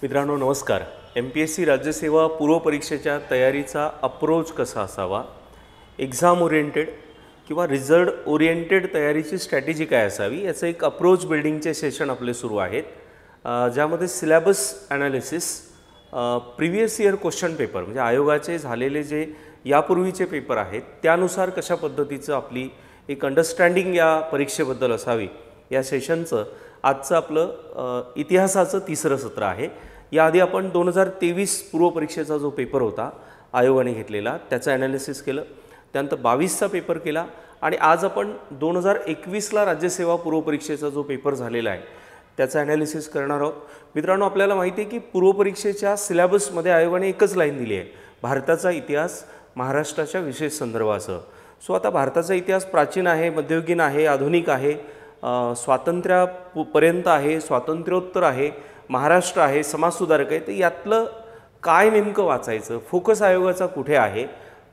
मित्रांनो नमस्कार. MPSC राज्यसेवा पूर्व परीक्षेच्या तयारीचा अप्रोच कसा असावा, एक्झाम ओरिएंटेड किंवा रिझल्ट ओरिएंटेड तयारीची स्ट्रॅटेजी काय असावी याचं एक अप्रोच बिल्डिंगचे सेशन आपले सुरू आहेत, ज्यामध्ये syllabus analysis, previous year question paper म्हणजे आयोगाचे झालेले जे यापूर्वीचे पेपर आहेत त्यानुसार कशा पद्धतीचं आपली एक अंडरस्टँडिंग या परीक्षेबद्दल असावी या सेशनचं आजचं आपलं इतिहासाचं तिसरं सत्र आहे. याआधी आपण 2023 पूर्व परीक्षेचा जो पेपर होता आयोगाने घेतलेला त्याचं ॲनालिसिस केलं, त्यानंतर 22चा पेपर केला आणि आज आपण 2021ला राज्यसेवा पूर्व परीक्षेचा जो पेपर झालेला आहे त्याचं ॲनालिसिस करणार आहोत. मित्रांनो आपल्याला माहिती आहे की पूर्व परीक्षेच्या सिलेबसमध्ये आयोगाने एकच लाईन दिली आहे, भारताचा इतिहास महाराष्ट्राच्या विशेष संदर्भासह. सो आता भारताचा इतिहास प्राचीन आहे, मध्ययुगीन आहे, आधुनिक आहे, स्वातंत्र्यापर्यंत आहे, स्वातंत्र्योत्तर आहे, महाराष्ट्र आहे, समाजसुधारक आहे. तर यातलं काय नेमकं वाचायचं, फोकस आयोगाचा कुठे आहे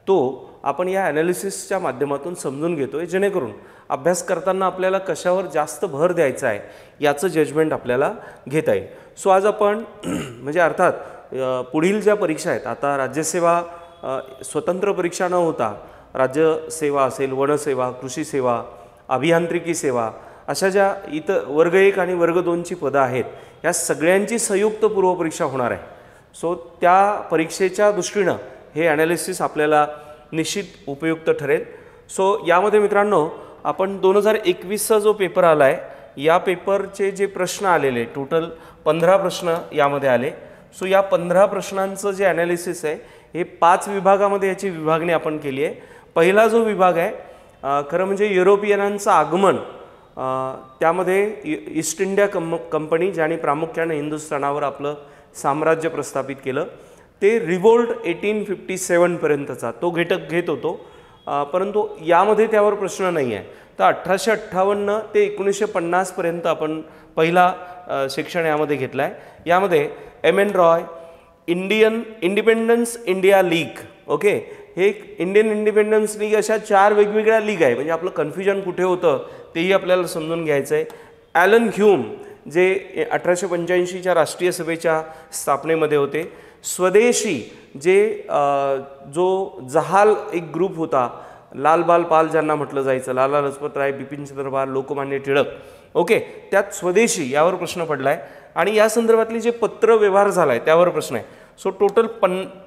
तो आपण या ॲनालिसिसच्या माध्यमातून समजून घेतो आहे, जेणेकरून अभ्यास करताना आपल्याला कशावर जास्त भर द्यायचा आहे याचं जजमेंट आपल्याला घेता येईल. सो आज आपण म्हणजे अर्थात पुढील ज्या परीक्षा आहेत, आता राज्यसेवा स्वतंत्र परीक्षा न होता राज्यसेवा असेल, वनसेवा, कृषी सेवा, अभियांत्रिकी सेवा अशा ज्या इथं वर्ग 1 आणि वर्ग 2ची पदं आहेत या सगळ्यांची संयुक्त पूर्वपरीक्षा होणार आहे. सो त्या परीक्षेच्या दृष्टीनं हे ॲनालिसिस आपल्याला निश्चित उपयुक्त ठरेल. सो यामध्ये मित्रांनो आपण 2021चा जो पेपर आला आहे या पेपरचे जे प्रश्न आलेले टोटल 15 प्रश्न यामध्ये आले. सो या 15 प्रश्नांचं जे ॲनालिसिस आहे हे 5 विभागामध्ये याची विभागणी आपण केली आहे. पहिला जो विभाग आहे खरं म्हणजे युरोपियनांचं आगमन, त्यामध्ये ईस्ट इंडिया कंपनी ज्याने प्रामुख्याने हिंदुस्थानावर आपलं साम्राज्य प्रस्थापित केलं ते रिव्होल्ट 1857पर्यंतचा तो घटक घेत होतो, परंतु यामध्ये त्यावर प्रश्न नाही आहे. तर 1858 ते 1950पर्यंत आपण पहिला सेक्शन यामध्ये घेतला आहे. यामध्ये M.N. Roy, independence India league, okay, हे इंडियन इंडिपेंडन्स लीग अशा 4 वेगवेगळ्या लीग आहे. म्हणजे आपलं कन्फ्युजन कुठे होतं तेही आपल्याला समजून घ्यायचं आहे. ॲलन ह्यूम जे 1885च्या राष्ट्रीय सभेच्या स्थापनेमध्ये होते. स्वदेशी जे जो जहाल एक ग्रुप होता, लाल बाल पाल ज्यांना म्हटलं जायचं, लाला लजपत राय, बिपिनचंद्र पाल, लोकमान्य टिळक, ओके, त्यात स्वदेशी यावर प्रश्न पडला आहे आणि या संदर्भातली जे पत्र व्यवहार झाला आहे त्यावर प्रश्न आहे. सो टोटल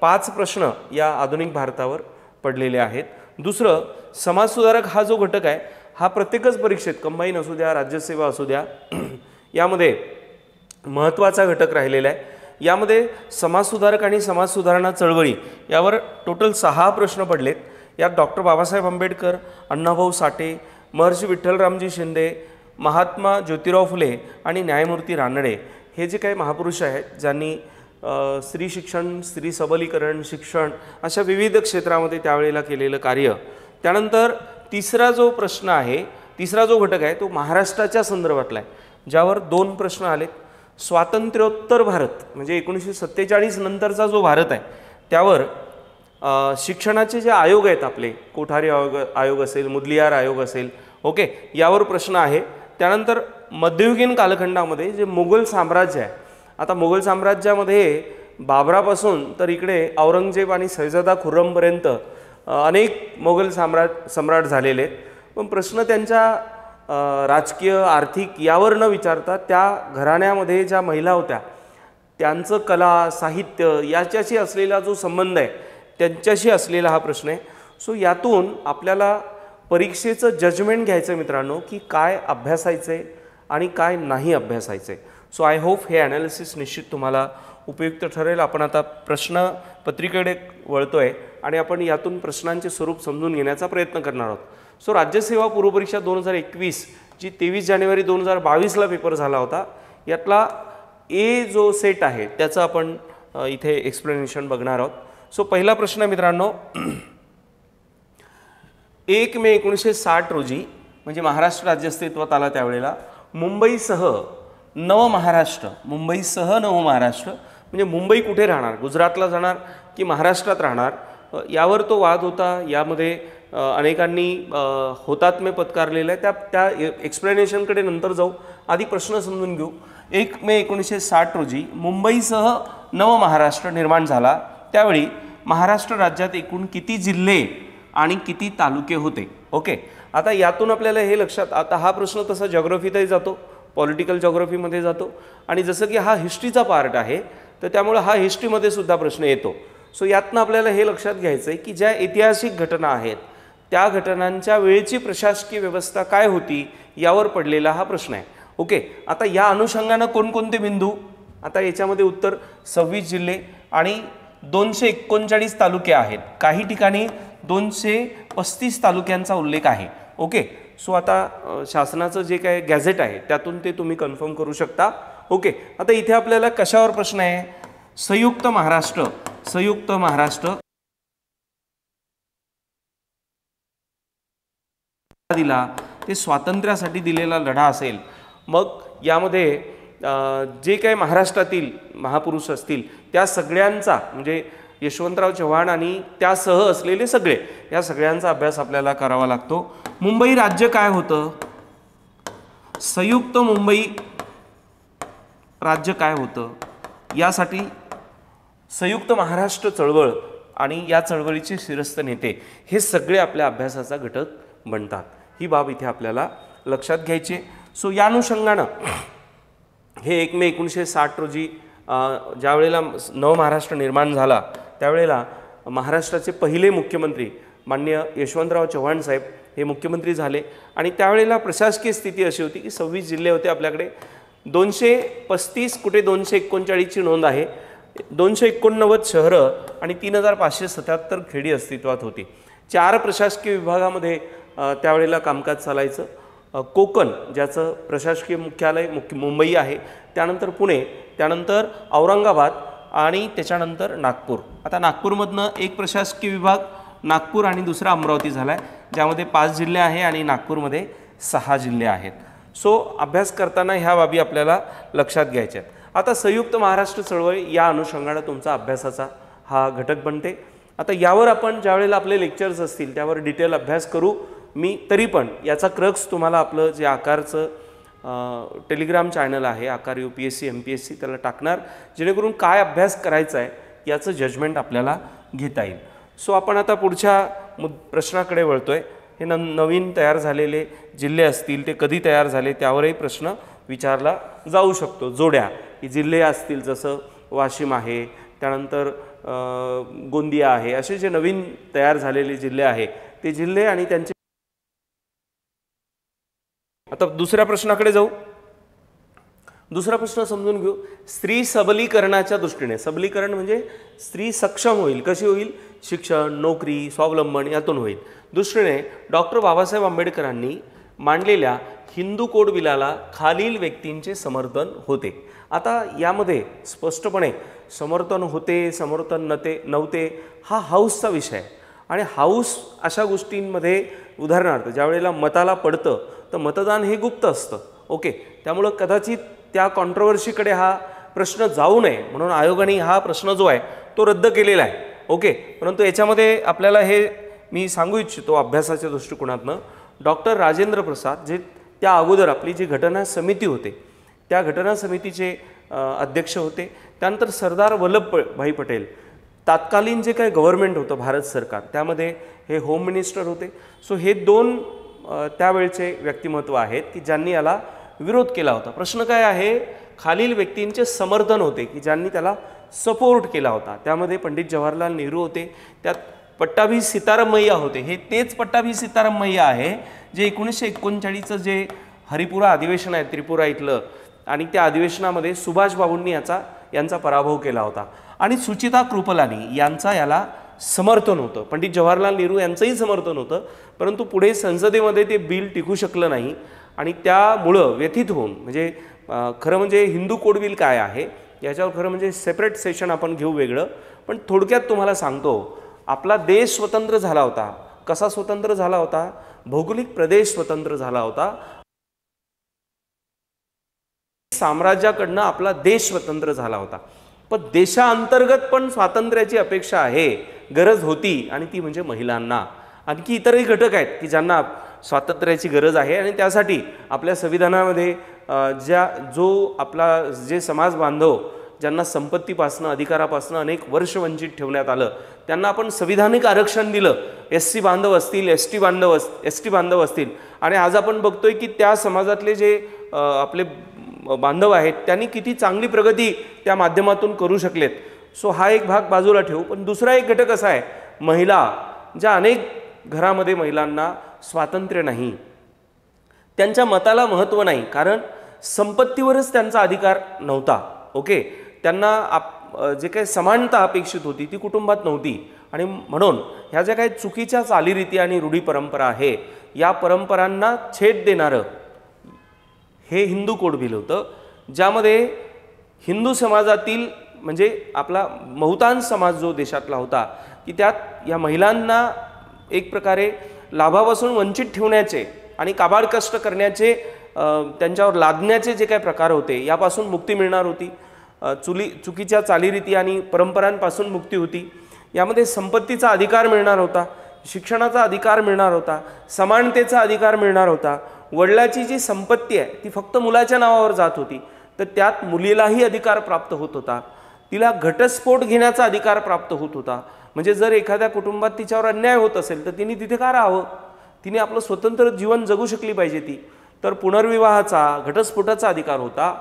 5 प्रश्न या आधुनिक भारतावर पडलेले आहेत. दुसरं समाजसुधारक हा जो घटक आहे हा प्रत्येकच परीक्षेत कंबाईन असू द्या, राज्यसेवा असू द्या, यामध्ये महत्त्वाचा घटक राहिलेला आहे. यामध्ये समाजसुधारक आणि समाजसुधारणा चळवळी यावर टोटल 6 प्रश्न पडलेत. यात डॉक्टर बाबासाहेब आंबेडकर, अण्णाभाऊ साठे, महर्षी विठ्ठलरामजी शिंदे, महात्मा ज्योतिराव फुले आणि न्यायमूर्ती रानडे हे जे काही महापुरुष आहेत ज्यांनी स्त्री शिक्षण, स्त्री सबलीकरण, शिक्षण अशा विविध क्षेत्रामध्ये त्यावेळेला केलेलं कार्य. त्यानंतर तिसरा जो प्रश्न आहे, तिसरा जो घटक आहे तो महाराष्ट्राच्या संदर्भातला आहे, ज्यावर 2 प्रश्न आलेत. स्वातंत्र्योत्तर भारत म्हणजे 1947 नंतरचा जो भारत आहे त्यावर शिक्षणाचे जे आयोग आहेत आपले, कोठारी आयोग असेल, मुदलियार आयोग असेल, ओके, यावर प्रश्न आहे. त्यानंतर मध्ययुगीन कालखंडामध्ये जे मुघल साम्राज्य आहे, आता मुघल साम्राज्यामध्ये बाबरापासून तर इकडे औरंगजेब आणि शहजादा खुर्रमपर्यंत अनेक मुघल सम्राट झालेले आहेत. पण प्रश्न त्यांच्या राजकीय, आर्थिक यावर न विचारता त्या घराण्यामध्ये ज्या महिला होत्या त्यांचं कला, साहित्य याच्याशी असलेला जो संबंध आहे त्यांच्याशी असलेला हा प्रश्न आहे. सो यातून आपल्याला परीक्षेचं जजमेंट घ्यायचं मित्रांनो की काय अभ्यासायचं आहे आणि काय नाही अभ्यासायचं आहे. सो आय होप हे ॲनालिसिस निश्चित तुम्हाला उपयुक्त ठरेल. आपण आता प्रश्नपत्रिकेकडे वळतो आहे आणि आपण यातून प्रश्नांचे स्वरूप समजून घेण्याचा प्रयत्न करणार आहोत. सो राज्यसेवा पूर्व परीक्षा 2021 जी 23 जानेवारी 2022ला पेपर झाला होता, यातला ए जो सेट आहे त्याचं आपण इथे एक्सप्लेनेशन बघणार आहोत. सो पहिला प्रश्न मित्रांनो, 1 मे 1960 रोजी म्हणजे महाराष्ट्र राज्य अस्तित्वात आला त्यावेळेला मुंबईसह नवमहाराष्ट्र म्हणजे मुंबई कुठे राहणार, गुजरातला जाणार की महाराष्ट्रात राहणार, यावर तो वाद होता. यामध्ये अनेकांनी हुतात्मे पत्कारलेलं आहे, त्या एक्सप्लेनेशनकडे नंतर जाऊ. आधी प्रश्न समजून घेऊ. 1 मे 1960 रोजी मुंबईसह नवमहाराष्ट्र निर्माण झाला. त्यावेळी महाराष्ट्र राज्यात एकूण किती जिल्हे आणि किती तालुके होते? ओके, आता यातून आपल्याला हे लक्षात, आता हा प्रश्न तसा जॉग्रफीतही जातो, पॉलिटिकल जॉग्रफीमध्ये जातो, आणि जसं की हा हिस्ट्रीचा पार्ट आहे तर त्यामुळे हा हिस्ट्रीमध्ये सुद्धा प्रश्न येतो. सो यातनं आपल्याला हे लक्षात घ्यायचं आहे की ज्या ऐतिहासिक घटना आहेत त्या घटनांच्या वेळची प्रशासकीय व्यवस्था काय होती यावर पडलेला हा प्रश्न आहे. ओके, आता या अनुषंगानं कोणकोणते बिंदू, आता याच्यामध्ये उत्तर 26 जिल्हे आणि 239 तालुके आहेत. काही ठिकाणी 235 तालुक्यांचा उल्लेख आहे. ओके, सो आता शासनाचं जे काय गॅझेट आहे त्यातून ते तुम्ही कन्फर्म करू शकता. ओके, आता इथे आपल्याला कशावर प्रश्न आहे? संयुक्त महाराष्ट्र दिला ते स्वातंत्र्यासाठी दिलेला लढा असेल. मग यामध्ये जे काही महाराष्ट्रातील महापुरुष असतील त्या सगळ्यांचा, म्हणजे यशवंतराव चव्हाण आणि त्यासह असलेले सगळे, या सगळ्यांचा अभ्यास आपल्याला करावा लागतो. मुंबई राज्य काय होतं? संयुक्त मुंबई राज्य काय होतं? यासाठी संयुक्त महाराष्ट्र चळवळ आणि या चळवळीचे शिरस्थ नेते हे सगळे आपल्या अभ्यासाचा घटक बनतात. ही बाब इथे आपल्याला लक्षात घ्यायची. सो या अनुषंगानं हे 1 मे 1960 रोजी ज्या वेळेला नवमहाराष्ट्र निर्माण झाला त्यावेळेला महाराष्ट्राचे पहिले मुख्यमंत्री माननीय यशवंतराव चव्हाण साहेब हे मुख्यमंत्री झाले. आणि त्यावेळेला प्रशासकीय स्थिती अशी होती की 26 जिल्हे होते आपल्याकडे, 235 कुठे 239ची नोंद आहे, 289 शहरं आणि 3577 खेडी अस्तित्वात होती. 4 प्रशासकीय विभागामध्ये त्यावेळेला कामकाज चालायचं. कोकण ज्याचं प्रशासकीय मुख्यालय मुंबई आहे, त्यानंतर पुणे, त्यानंतर औरंगाबाद आणि त्याच्यानंतर नागपूर. आता नागपूरमधनं एक प्रशासकीय विभाग नागपूर आणि दुसरा अमरावती झाला आहे, ज्यामध्ये 5 जिल्हे आहे आणि नागपूरमध्ये 6 जिल्हे आहेत. सो अभ्यास करताना ह्या बाबी आपल्याला लक्षात घ्यायच्या आहेत. आता संयुक्त महाराष्ट्र चळवळी या अनुषंगाने तुमचा अभ्यासाचा हा घटक बनते. आता यावर आपण ज्यावेळेला आपले लेक्चर्स असतील त्यावर डिटेल अभ्यास करू. मी तरी पण याचा क्रक्स तुम्हाला आपलं जे आकारचं टेलिग्राम चॅनल आहे, आकार UPSC MPSC, त्याला टाकणार, जेणेकरून काय अभ्यास करायचा आहे याचं जजमेंट आपल्याला घेता येईल. सो आपण आता पुढच्या प्रश्नाकडे वळतोय. हे नवीन तयार झालेले जिल्हे असतील ते कधी तयार झाले त्यावरही प्रश्न विचारला जाऊ शकतो. जोड्या ही जिल्हे असतील, जसं वाशिम आहे, त्यानंतर गोंदिया आहे, असे जे नवीन तयार झालेले जिल्हे आहे ते जिल्हे आणि त्यांचे. आता दुसऱ्या प्रश्नाकडे जाऊ. दुसरा प्रश्न समजून घेऊ. स्त्री सबलीकरणाच्या दृष्टीने, सबलीकरण म्हणजे स्त्री सक्षम होईल, कशी होईल? शिक्षण, नोकरी, स्वावलंबन यातून होईल. दृष्टीने डॉक्टर बाबासाहेब आंबेडकरांनी मांडलेल्या हिंदू कोड बिलाला खालील व्यक्तींचे समर्थन होते. आता यामध्ये स्पष्टपणे समर्थन होते, समर्थन नव्हते हा हाऊसचा विषय आहे. आणि हाऊस अशा गोष्टींमध्ये, उदाहरणार्थ ज्या वेळेला मताला पडतं तर मतदान हे गुप्त असतं. ओके, त्यामुळं कदाचित त्या कॉन्ट्रोवर्सीकडे हा प्रश्न जाऊ नये म्हणून आयोगाने हा प्रश्न जो आहे तो रद्द केलेला आहे. ओके, परंतु याच्यामध्ये आपल्याला हे मी सांगू इच्छितो अभ्यासाच्या दृष्टिकोनातनं, डॉक्टर राजेंद्र प्रसाद जे त्या अगोदर आपली जी घटना समिती होते त्या घटना समितीचे अध्यक्ष होते. त्यानंतर सरदार वल्लभभाई पटेल, तात्कालीन जे काही गव्हर्नमेंट होतं भारत सरकार, त्यामध्ये हे होम मिनिस्टर होते. सो हे 2 त्यावेळचे व्यक्तिमत्व आहेत की ज्यांनी याला विरोध केला होता. प्रश्न काय आहे? खालील व्यक्तींचे समर्थन होते की ज्यांनी त्याला सपोर्ट केला होता. त्यामध्ये पंडित जवाहरलाल नेहरू होते, त्यात पट्टाभी सीताराम मैया होते. हे तेच पट्टाभी सीताराम मैया आहे जे 1939चं जे हरिपुरा अधिवेशन आहे त्रिपुरा इथलं, आणि त्या अधिवेशनामध्ये सुभाषबाबूंनी यांचा पराभव केला होता. आणि सुचिता कृपलानी यांचा याला समर्थन होतं. पंडित जवाहरलाल नेहरू यांचंही समर्थन होतं, परंतु पुढे संसदेमध्ये ते बिल टिकू शकलं नाही आणि त्यामुळं व्यथित होऊन, म्हणजे खरं म्हणजे हिंदू कोड बिल काय आहे याच्यावर खरं म्हणजे सेपरेट सेशन आपण घेऊ वेगळं. पण थोडक्यात तुम्हाला सांगतो, आपला देश स्वतंत्र झाला होता. कसा स्वतंत्र झाला होता? भौगोलिक प्रदेश स्वतंत्र झाला होता. साम्राज्याकडनं आपला देश स्वतंत्र झाला होता. पण देशांतर्गत पण स्वातंत्र्याची अपेक्षा आहे, गरज होती, आणि ती म्हणजे महिलांना. आणखी इतरही घटक आहेत की ज्यांना स्वातंत्र्याची गरज आहे आणि त्यासाठी आपल्या संविधानामध्ये जे समाज बांधव ज्यांना संपत्तीपासनं अधिकारापासनं अनेक वर्ष वंचित ठेवण्यात आलं त्यांना आपण संविधानिक आरक्षण दिलं. SC बांधव असतील, ST बांधव असतील आणि आज आपण बघतोय की त्या समाजातले जे आपले बांधव आहेत त्यांनी किती चांगली प्रगती त्या माध्यमातून करू शकलेत. सो हा एक भाग बाजूला ठेवू. पण दुसरा एक घटक असा आहे, महिला, ज्या अनेक घरामध्ये महिलांना स्वातंत्र्य नाही, त्यांच्या मताला महत्त्व नाही, कारण संपत्तीवरच त्यांचा अधिकार नव्हता. ओके, त्यांना जे काही समानता अपेक्षित होती ती कुटुंबात नव्हती आणि म्हणून ह्या ज्या काही चुकीच्या चालीरीती आणि रूढी परंपरा आहे या परंपरांना छेद देणारं हे हिंदू कोड बिल होतं, ज्यामध्ये हिंदू समाजातील म्हणजे आपला बहुतांश समाज जो देशातला होता की त्यात या महिलांना एक प्रकारे लाभापासून वंचित ठेवण्याचे आणि काबाड कष्ट करण्याचे त्यांच्यावर लादण्याचे जे काही प्रकार होते यापासून मुक्ती मिळणार होती. चुकीच्या चालीरीती आणि परंपरांपासून मुक्ती होती. यामध्ये संपत्तीचा अधिकार मिळणार होता, शिक्षणाचा अधिकार मिळणार होता, समानतेचा अधिकार मिळणार होता. वडिलाची जी संपत्ती आहे ती फक्त मुलाच्या नावावर जात होती, तर त्यात मुलीलाही अधिकार प्राप्त होत होता. तिला घटस्फोट घेण्याचा अधिकार प्राप्त होत होता. म्हणजे जर एखाद्या कुटुंबात तिच्यावर अन्याय होत असेल तर तिने तिथे का राहावं, तिने आपलं स्वतंत्र जीवन जगू शकली पाहिजे ती. तर पुनर्विवाहाचा, घटस्फोटाचा अधिकार होता.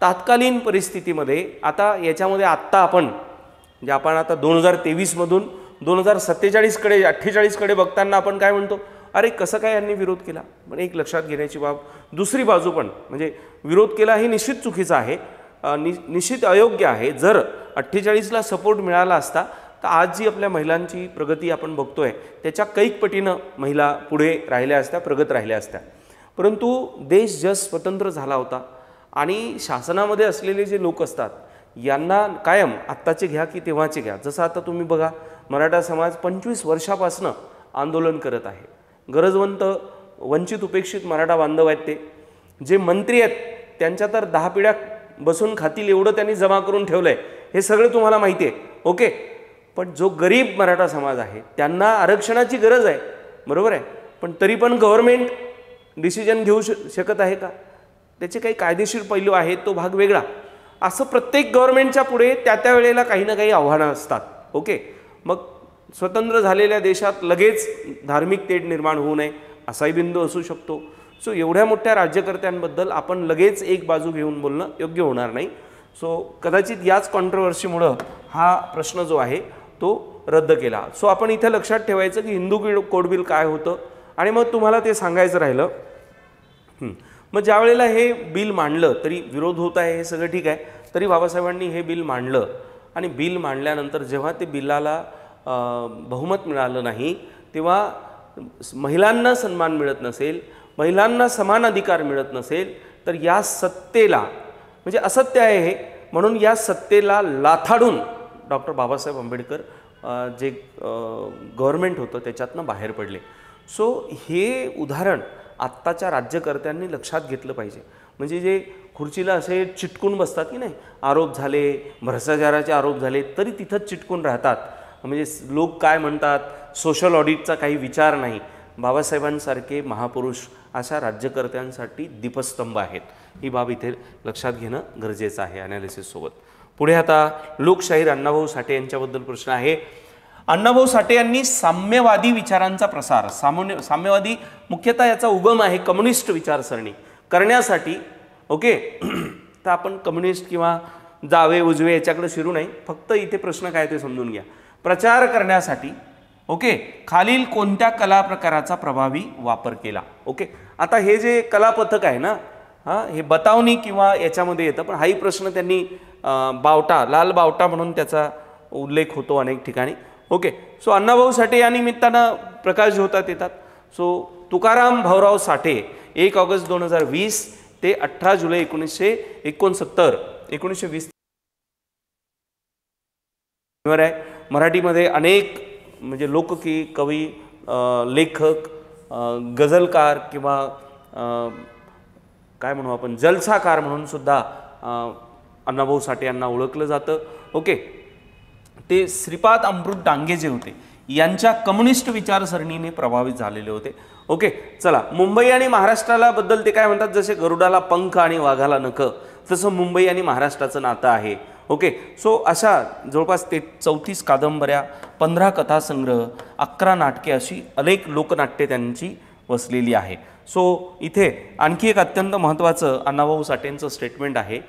तात्कालीन परिस्थितीमध्ये आता याच्यामध्ये आपण म्हणजे आपण आता 2023मधून 2047कडे 48कडे बघताना आपण काय म्हणतो, अरे कसं काय यांनी विरोध केला. पण एक लक्षात घेण्याची बाब, दुसरी बाजू पण म्हणजे विरोध केला हे निश्चित चुकीचं आहे, निश्चित अयोग्य आहे. जर 48ला सपोर्ट मिळाला असता तर आज जी आपल्या महिलांची प्रगती आपण बघतोय त्याच्या कैक पटीनं महिला पुढे राहिल्या असत्या, प्रगत राहिल्या असत्या. परंतु देश जस्ट स्वतंत्र झाला होता आणि शासनामध्ये असलेले जे लोक असतात यांना कायम आत्ताचे घ्या की तेव्हाचे घ्या. जसं आता तुम्ही बघा, मराठा समाज 25 वर्षापासनं आंदोलन करत आहे. गरजवंत, वंचित, उपेक्षित मराठा बांधव आहेत ते. जे मंत्री आहेत त्यांच्या तर 10 पिढ्या बसून खातील एवढं त्यांनी जमा करून ठेवलं आहे, हे सगळं तुम्हाला माहिती आहे. ओके, पण जो गरीब मराठा समाज आहे त्यांना आरक्षणाची गरज आहे, बरोबर आहे, पण तरी पण गव्हर्नमेंट डिसिजन घेऊ शकत आहे का, त्याचे काही कायदेशीर पैलू आहेत, तो भाग वेगळा. असं प्रत्येक गव्हर्नमेंटच्या पुढे त्या वेळेला काही ना काही आव्हानं असतात. ओके, मग स्वतंत्र झालेल्या देशात लगेच धार्मिक तेढ निर्माण होऊ नये असाही बिंदू असू शकतो. सो एवढ्या मोठ्या राज्यकर्त्यांबद्दल आपण लगेच एक बाजू घेऊन बोलणं योग्य होणार नाही. सो कदाचित याच कॉन्ट्रोवर्सीमुळं हा प्रश्न जो आहे तो रद्द केला. सो आपण इथे लक्षात ठेवायचं की हिंदू कोड बिल काय होतं आणि मग तुम्हाला ते सांगायचं राहिलं. मग ज्या वेळेला हे बिल मांडलं, तरी विरोध होत आहे हे सगळं ठीक आहे, तरी बाबासाहेबांनी हे बिल मांडलं आणि बिल मांडल्यानंतर जेव्हा ते बिलाला बहुमत मिळालं नाही तेव्हा महिलांना सन्मान मिळत नसेल, महिलांना समान अधिकार मिळत नसेल तर या सत्तेला म्हणजे असत्य आहे हे, म्हणून या सत्तेला लाथाडून डॉक्टर बाबासाहेब आंबेडकर जे गव्हर्नमेंट होतं त्याच्यातनं बाहेर पडले. सो हे उदाहरण आत्ताच्या राज्यकर्त्यांनी लक्षात घेतलं पाहिजे. म्हणजे जे खुर्चीला असे चिटकून बसतात की नाही, आरोप झाले, भ्रष्टाचाराचे आरोप झाले तरी तिथंच चिटकून राहतात. म्हणजे लोक काय म्हणतात, सोशल ऑडिटचा काही विचार नाही. बाबासाहेबांसारखे महापुरुष अशा राज्यकर्त्यांसाठी दीपस्तंभ आहेत. ही बाब इथे लक्षात घेणं गरजेचं आहे ॲनालिसिससोबत. पुढे आता लोकशाहीर अण्णाभाऊ साठे यांच्याबद्दल प्रश्न आहे. अण्णाभाऊ साठे यांनी साम्यवादी विचारांचा प्रसार, साम्यवादी मुख्यतः याचा उगम आहे कम्युनिस्ट विचारसरणी करण्यासाठी. ओके, तर आपण कम्युनिस्ट किंवा जावे उजवे याच्याकडे शिरू नाही, फक्त इथे प्रश्न काय ते समजून घ्या. प्रचार करण्यासाठी ओके खालील कोणत्या कला प्रकाराचा प्रभावी वापर केला. ओके, आता हे जे कलापथक आहे ना, हे बतावणी किंवा याच्यामध्ये येतं, पण हाही प्रश्न त्यांनी बावटा, लाल बावटा म्हणून त्याचा उल्लेख होतो अनेक ठिकाणी. ओके, सो अण्णाभाऊ साठे या निमित्तानं प्रकाश ज्योतात येतात. सो तुकाराम भाऊराव साठे 1 ऑगस्ट 2020 ते 18 जुलै 1969 1920 आहे. मराठीमध्ये अनेक म्हणजे लोककी, कवी, लेखक, गझलकार किंवा काय म्हणू आपण जलसाकार म्हणून सुद्धा अण्णाभाऊ साठे यांना ओळखलं जातं. ओके, ते श्रीपाद अमृत डांगे जे होते यांच्या कम्युनिस्ट विचारसरणीने प्रभावित झालेले होते. ओके, चला, मुंबई आणि महाराष्ट्राला बद्दल ते काय म्हणतात, जसे गरुडाला पंख आणि वाघाला नख, तसं मुंबई आणि महाराष्ट्राचं नातं आहे. ओके, सो अशा जवळपास 34 कादंबऱ्या, 15 कथासंग्रह, 11 नाटके, अशी अनेक लोकनाट्ये त्यांची वसलेली आहे. सो इथे आणखी एक अत्यंत महत्त्वाचं अण्णाभाऊ साठेंचं स्टेटमेंट आहे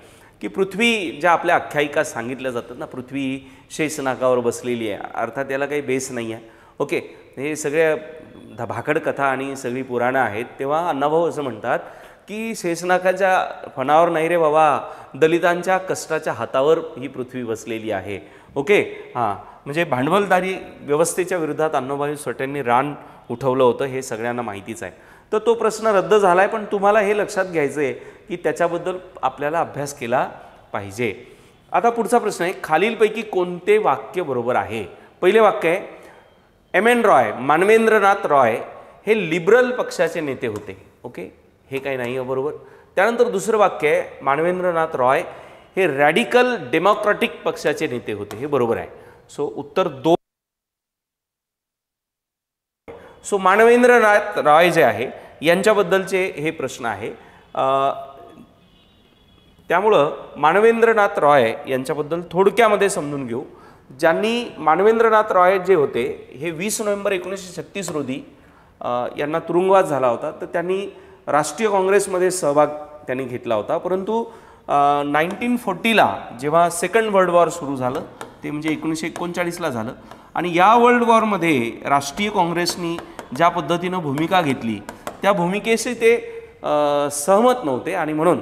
की पृथ्वी, ज्या आपल्या आख्यायिका सांगितल्या जातात ना, पृथ्वी शेषनागावर बसलेली आहे, अर्थात याला काही बेस नाही आहे. ओके, हे सगळे भाकड कथा आणि सगळी पुराणं आहेत. तेव्हा अण्णाभाऊ असं म्हणतात की शेषनागाच्या फणावर नाही रे बाबा, दलितांच्या कष्टाच्या हातावर ही पृथ्वी बसलेली आहे. ओके, हां, म्हणजे भांडवलदारी व्यवस्थेच्या विरोधात अण्णाभाऊ साठेंनी रान उठवलं होतं, हे सगळ्यांना माहितीच आहे. तर तो प्रश्न रद्द झाला आहे, पण तुम्हाला हे लक्षात घ्यायचं आहे की त्याच्याबद्दल आपल्याला अभ्यास केला पाहिजे. आता पुढचा प्रश्न आहे, खालीलपैकी कोणते वाक्य बरोबर आहे? पहिले वाक्य आहे, एम.एन. रॉय, मानवेंद्रनाथ रॉय हे लिबरल पक्षाचे नेते होते. ओके, हे काही नाही आहे बरोबर. त्यानंतर दुसरं वाक्य आहे, मानवेंद्रनाथ रॉय हे रॅडिकल डेमोक्रॅटिक पक्षाचे नेते होते, हे बरोबर आहे. सो उत्तर 2. सो मानवेंद्रनाथ रॉय जे आहे यांच्याबद्दलचे हे प्रश्न आहे. त्यामुळं मानवेंद्रनाथ रॉय यांच्याबद्दल थोडक्यामध्ये समजून घेऊ. ज्यांनी मानवेंद्रनाथ रॉय जे होते हे 20 नोव्हेंबर 1936 रोजी यांना तुरुंगवास झाला होता. तर त्यांनी राष्ट्रीय काँग्रेसमध्ये सहभाग त्यांनी घेतला होता. परंतु 1940ला जेव्हा सेकंड वर्ल्ड वॉर सुरू झालं, ते म्हणजे 1939ला झालं, आणि या वर्ल्ड वॉरमध्ये राष्ट्रीय काँग्रेसनी ज्या पद्धतीनं भूमिका घेतली त्या भूमिकेशी ते सहमत नव्हते, आणि म्हणून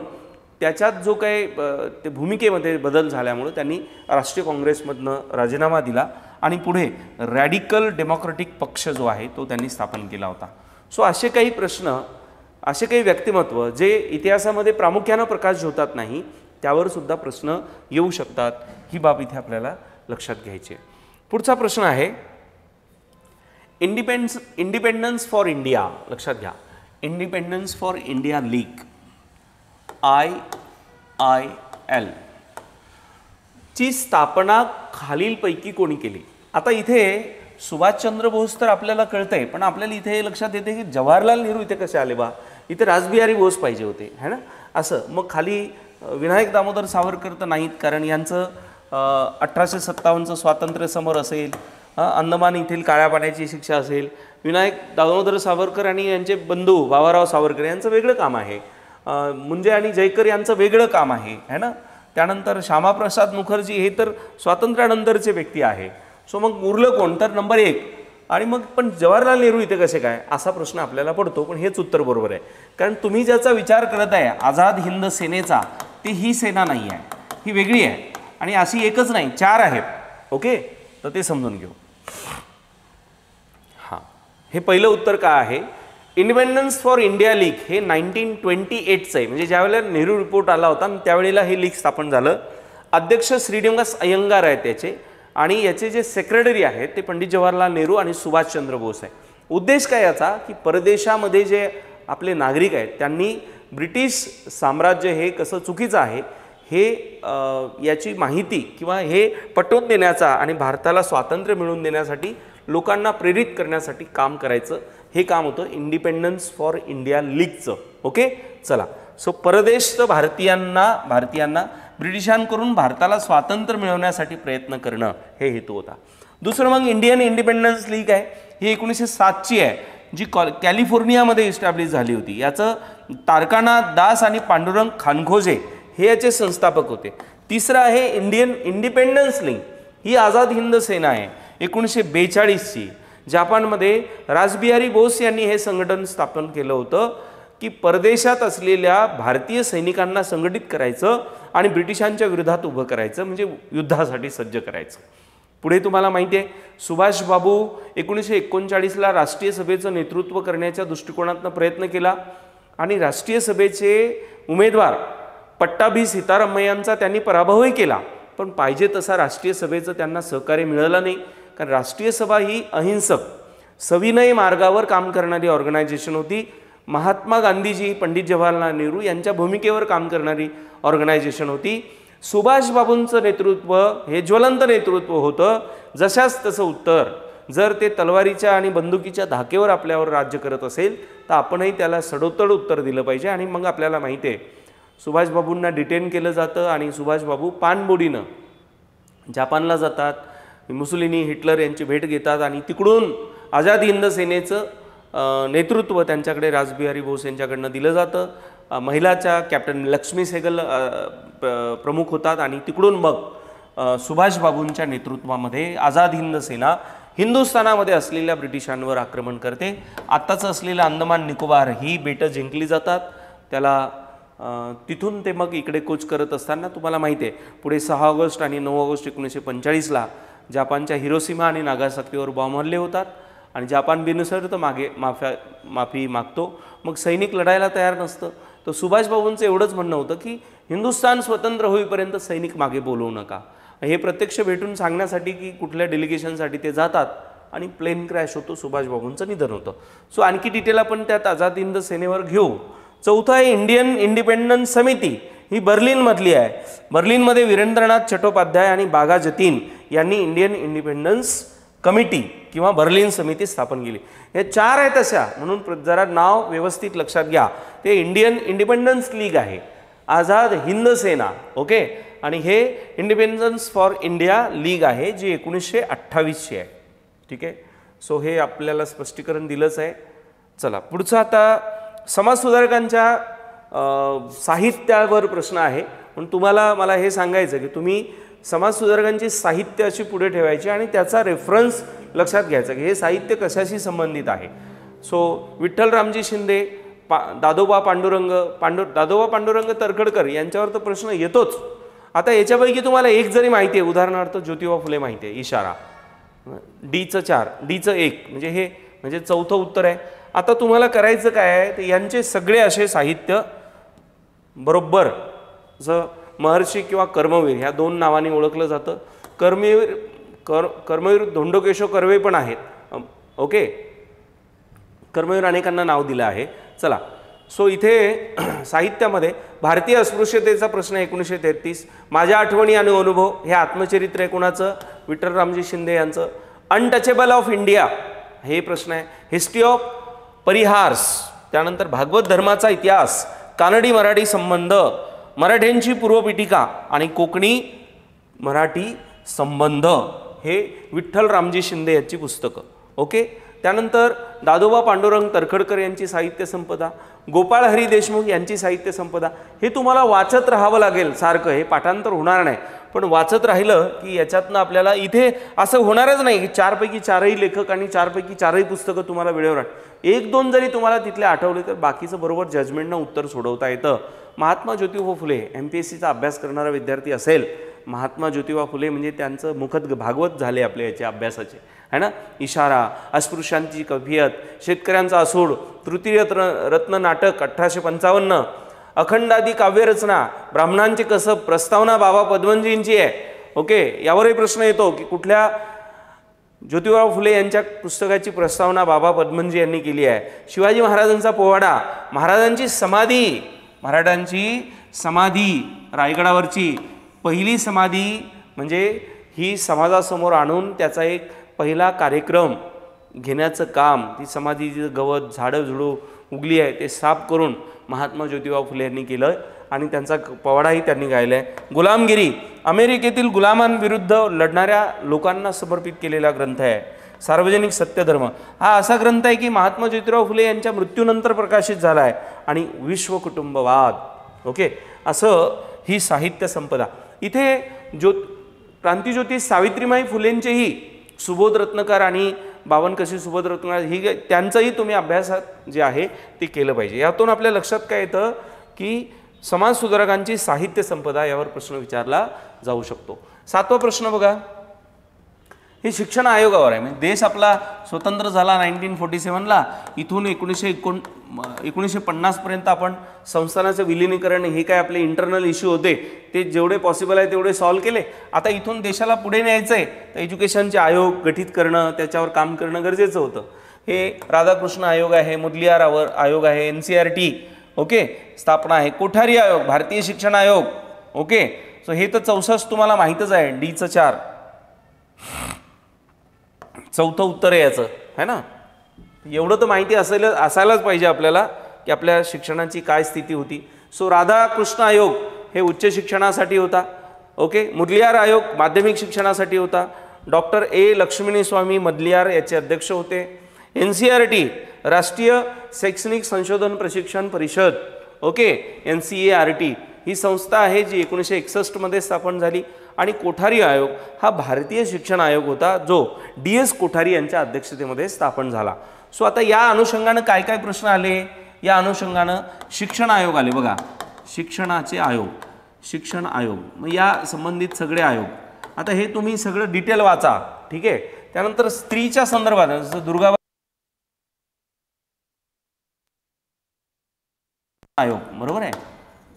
त्याच्यात जो काही ते भूमिकेमध्ये बदल झाल्यामुळे त्यांनी राष्ट्रीय काँग्रेसमधनं राजीनामा दिला आणि पुढे रॅडिकल डेमोक्रॅटिक पक्ष जो आहे तो त्यांनी स्थापन केला होता. सो असे काही प्रश्न, असे काही व्यक्तिमत्व जे इतिहासामध्ये प्रामुख्यानं प्रकाश होतात नाही, त्यावर सुद्धा प्रश्न येऊ शकतात. ही बाब इथे आपल्याला लक्षात घ्यायची आहे. पुढचा प्रश्न आहे इंडिपेंडन्स फॉर इंडिया. लक्षात घ्या, independence for India league, IIL ची स्थापना खालीलपैकी कोणी केली? आता इथे सुभाषचंद्र बोस तर आपल्याला कळतंय, पण आपल्याला इथे हे लक्षात येते की जवाहरलाल नेहरू इथे कसे आले बा, इथे रासबिहारी बोस पाहिजे होते, है ना. असं मग खाली विनायक दामोदर सावरकर तर नाहीत, कारण यांचं 1857चं स्वातंत्र्य समर असेल, अंदमान येथील काळ्या पाण्याची शिक्षा असेल, विनायक दामोदर सावरकर आणि यांचे बंधू बाबाराव सावरकर यांचं वेगळं काम आहे, मुंजे आणि जयकर यांचं वेगळं काम आहे, है ना. त्यानंतर श्यामाप्रसाद मुखर्जी हे तर स्वातंत्र्यानंतरचे व्यक्ती आहे. सो मग उरलं कोण? तर नंबर 1. आणि मग पण जवाहरलाल नेहरू इथे कसे काय, असा प्रश्न आपल्याला पडतो. पण हेच उत्तर बरोबर आहे, कारण तुम्ही ज्याचा विचार करत आहे आझाद हिंद सेनेचा, ती ही सेना नाही आहे, ही वेगळी आहे, आणि अशी एकच नाही, 4 आहेत. ओके, तर ते समजून घेऊ. हां, हे पहिलं उत्तर काय आहे? इंडिपेंडन्स फॉर इंडिया लीग हे 1928चं आहे, म्हणजे ज्यावेळेला नेहरू रिपोर्ट आला होता त्यावेळेला हे लीग स्थापन झालं. अध्यक्ष श्रीनिवास अय्यंगार आहेत त्याचे, आणि याचे जे सेक्रेटरी आहेत ते पंडित जवाहरलाल नेहरू आणि सुभाषचंद्र बोस आहे. उद्देश काय याचा की परदेशामध्ये जे आपले नागरिक आहेत त्यांनी ब्रिटिश साम्राज्य हे कसं चुकीचं आहे हे याची माहिती किंवा हे पटवून देण्याचा आणि भारताला स्वातंत्र्य मिळवून देण्यासाठी लोकांना प्रेरित करण्यासाठी काम करायचं, हे काम होतं इंडिपेंडन्स फॉर इंडिया लीगचं. ओके, चला. सो परदेश भारतीयांना ब्रिटिशांकडून भारताला स्वातंत्र्य मिळवण्यासाठी प्रयत्न करणं हे हेतू होता. दुसरं मग इंडियन इंडिपेंडन्स लीग आहे, ही 1907ची आहे, जी कॅलिफोर्नियामध्ये इस्टॅब्लिश झाली होती. याचं तारकानाथ दास आणि पांडुरंग खानखोजे हे याचे संस्थापक होते. तिसरं आहे इंडियन इंडिपेंडन्स लीग, ही आझाद हिंद सेना आहे 1942ची. जपानमध्ये रासबिहारी बोस यांनी हे संघटन स्थापन केलं होतं की परदेशात असलेल्या भारतीय सैनिकांना संघटित करायचं आणि ब्रिटिशांच्या विरोधात उभं करायचं, म्हणजे युद्धासाठी सज्ज करायचं. पुढे तुम्हाला माहिती आहे सुभाष बाबू 1939ला राष्ट्रीय सभेचं नेतृत्व करण्याच्या दृष्टिकोनातून प्रयत्न केला, आणि राष्ट्रीय सभेचे उमेदवार पट्टाभी सीतारामय्यांचा त्यांनी पराभवही केला, पण पाहिजे तसा राष्ट्रीय सभेचं त्यांना सहकार्य मिळालं नाही. कारण राष्ट्रीय सभा ही अहिंसक सविनय मार्गावर काम करणारी ऑर्गनायझेशन होती. महात्मा गांधीजी, पंडित जवाहरलाल नेहरू यांच्या भूमिकेवर काम करणारी ऑर्गनायझेशन होती. सुभाष बाबूंचं नेतृत्व हे ज्वलंत नेतृत्व होतं. जशाच तसं उत्तर जर ते तलवारीच्या आणि बंदुकीच्या धाकेवर आपल्यावर राज्य करत असेल तर आपणही त्याला सडोतड उत्तर दिलं पाहिजे. आणि मग आपल्याला माहिती आहे सुभाषबाबूंना डिटेन केलं जातं आणि सुभाषबाबू पाणबुडीनं जपानला जातात. मुसोलिनी हिटलर यांची भेट घेतात आणि तिकडून आझाद हिंद सेनेचं नेतृत्व त्यांच्याकडे रासबिहारी बोस यांच्याकडनं दिलं जातं. महिलाच्या कॅप्टन लक्ष्मी सेहगल प्रमुख होतात आणि तिकडून मग सुभाषबाबूंच्या नेतृत्वामध्ये आझाद हिंद सेना हिंदुस्थानामध्ये असलेल्या ब्रिटिशांवर आक्रमण करते. आत्ताचं असलेलं अंदमान निकोबार ही बेटं जिंकली जातात. त्याला तिथून ते मग इकडे कूच करत असताना तुम्हाला माहिती आहे पुढे 6 ऑगस्ट आणि 9 ऑगस्ट 1945ला जपानच्या हिरोशिमा आणि नागासाकीवर बॉम्ब हल्ले होतात आणि जपान बिनशर्त माफी मागतो. मग सैनिक लढायला तयार नसतं. तर सुभाषबाबूंचं एवढंच म्हणणं होतं की हिंदुस्थान स्वतंत्र होईपर्यंत सैनिक मागे बोलवू नका. हे प्रत्यक्ष भेटून सांगण्यासाठी की कुठल्या डेलिगेशनसाठी ते जातात आणि प्लेन क्रॅश होतो. सुभाषबाबूंचं निधन होतं. सो आणखी डिटेल आपण त्यात आझाद हिंद सेनेवर घेऊ. चौथं आहे इंडियन इंडिपेंडन्स समिती. ही बर्लिनमधली आहे. बर्लिनमध्ये वीरेंद्रनाथ चट्टोपाध्याय आणि बागा जतीन यांनी इंडियन इंडिपेंडन्स कमिटी किंवा बर्लिन समिती स्थापन केली. हे 4 आहेत अशा, म्हणून जरा नाव व्यवस्थित लक्षात घ्या. ते इंडियन इंडिपेंडन्स लीग आहे, आझाद हिंद सेना, ओके, आणि हे इंडिपेंडन्स फॉर इंडिया लीग आहे जी 1928ची आहे. ठीक आहे. सो हे आपल्याला स्पष्टीकरण दिलंच आहे. चला पुढचं आता समाजसुधारकांच्या साहित्यावर प्रश्न आहे. पण तुम्हाला मला हे सांगायचं की तुम्ही समाजसुधारकांची साहित्य अशी पुढे ठेवायची आणि त्याचा रेफरन्स लक्षात घ्यायचा की हे साहित्य कशाशी संबंधित आहे. सो विठ्ठल रामजी शिंदे, दादोबा पांडुरंग तरखडकर यांच्यावर तर प्रश्न येतोच. आता याच्यापैकी तुम्हाला एक जरी माहिती आहे, उदाहरणार्थ ज्योतिबा फुले माहिती आहे, इशारा, डीचं 4, डीचं 1, म्हणजे हे म्हणजे चौथं उत्तर आहे. आता तुम्हाला करायचं काय आहे, तर यांचे सगळे असे साहित्य बरोबर जसं महर्षी किंवा कर्मवीर ह्या 2 नावांनी ओळखलं जातं. कर्मवीर धोंडोकेशव कर्वे पण आहेत. ओके, कर्मवीर अनेकांना नाव दिलं आहे. चला, सो इथे साहित्यामध्ये भारतीय अस्पृश्यतेचा प्रश्न 1933, माझ्या आठवणी आणि अनुभव हे आत्मचरित्र आहे कोणाचं, विठ्ठल रामजी शिंदे यांचं. अनटचेबल ऑफ इंडिया हे प्रश्न आहे. हिस्ट्री ऑफ परिहार्स, त्यानंतर भागवत धर्माचा इतिहास, कानडी मराठी संबंध, मराठ्यांची पूर्वपीठिका आणि कोकणी मराठी संबंध हे विठ्ठल रामजी शिंदे यांची पुस्तकं. ओके, त्यानंतर दादोबा पांडुरंग तरखडकर यांची साहित्य संपदा, गोपाळ हरी देशमुख यांची साहित्य संपदा. हे तुम्हाला वाचत राहावं लागेल सारखं, हे पाठांतर होणार नाही. पण वाचत राहिलं की याच्यातनं आपल्याला इथे असं होणारच नाही की 4 पैकी 4ही लेखक आणि 4 पैकी 4ही पुस्तकं तुम्हाला वेळेवर 1-2 जरी तुम्हाला तिथले आठवले तर बाकीचं बरोबर जजमेंटनं उत्तर सोडवता येतं. महात्मा ज्योतिबा फुले MPSCचा अभ्यास करणारा विद्यार्थी असेल, महात्मा ज्योतिबा फुले म्हणजे त्यांचं मुखद भागवत झाले आपल्या याचे अभ्यासाचे, है ना. इशारा, अस्पृश्यांची कफियत, शेतकऱ्यांचा असूड, तृतीय रत्न नाटक 1855, अखंडादी काव्यरचना, ब्राह्मणांचे कसब, प्रस्तावना बाबा पद्मनजींची आहे. ओके, यावरही प्रश्न येतो की कुठल्या ज्योतिबा फुले यांच्या पुस्तकाची प्रस्तावना बाबा पद्मनजी यांनी केली आहे. शिवाजी महाराजांचा पोवाडा, महाराजांची समाधी रायगडावरची पहिली समाधी, म्हणजे ही समाजासमोर आणून त्याचा एक पहिला कार्यक्रम घेण्याचं काम, ती समाधी गवत झाडं झुडू उगली आहे ते साफ करून महात्मा ज्योतिबा फुले यांनी केलं आणि त्यांचा पोवाडाही त्यांनी गायला आहे. गुलामगिरी, अमेरिकेतील गुलामांविरुद्ध लढणाऱ्या लोकांना समर्पित केलेला ग्रंथ आहे. सार्वजनिक सत्यधर्म हा असा ग्रंथ आहे की महात्मा ज्योतिबा फुले यांच्या मृत्यूनंतर प्रकाशित झाला आहे. आणि विश्व कुटुंबवाद, ओके, असं ही साहित्य संपदा. इथे क्रांतिज्योती सावित्रीमाई फुलेंचेही सुबोध रत्नकार आणि बावनकशी सुबोध रत्नकार ही त्यांचंही तुम्ही अभ्यासात जे आहे ते केलं पाहिजे. यातून आपल्या लक्षात काय येतं की समाजसुधारकांची साहित्य संपदा यावर प्रश्न विचारला जाऊ शकतो. 7वा प्रश्न बघा, हे शिक्षण आयोगावर आहे. म्हणजे देश आपला स्वतंत्र झाला 1947ला, इथून 1950 पर्यंत आपण संस्थानाचं विलिनीकरण हे काय आपले इंटरनल इश्यू होते ते जेवढे पॉसिबल आहे तेवढे सॉल्व्ह केले. आता इथून देशाला पुढे न्यायचं आहे तर एज्युकेशनचे आयोग गठीत करणं, त्याच्यावर काम करणं गरजेचं होतं. हे राधाकृष्ण आयोग आहे, मुदलियार आयोग आहे, NCERT ओके स्थापना आहे, कोठारी आयोग, भारतीय शिक्षण आयोग. ओके, सो हे तर 64 तुम्हाला माहीतच आहे. डीचं 4. चौथं उत्तर आहे याचं, है ना. एवढं तर माहिती असायलाच पाहिजे आपल्याला की आपल्या शिक्षणाची काय स्थिती होती. सो राधाकृष्ण आयोग हे उच्च शिक्षणासाठी होता. ओके. मुदलियार आयोग माध्यमिक शिक्षणासाठी होता. डॉक्टर ए लक्ष्मणी स्वामी मदलियार याचे अध्यक्ष होते. NCERT राष्ट्रीय शैक्षणिक संशोधन प्रशिक्षण परिषद, ओके, NCERT ही संस्था आहे जी 1961 मध्ये स्थापन झाली. आणि कोठारी आयोग हा भारतीय शिक्षण आयोग होता जो DS कोठारी यांच्या अध्यक्षतेमध्ये स्थापन झाला. सो आता या अनुषंगानं काय काय प्रश्न आले, या अनुषंगानं शिक्षण आयोग आले बघा, शिक्षणाचे आयोग, शिक्षण आयोग, मग या संबंधित सगळे आयोग. आता हे तुम्ही सगळं डिटेल वाचा, ठीक आहे. त्यानंतर स्त्रीच्या संदर्भात जसं दुर्गा आयोग, बरोबर आहे,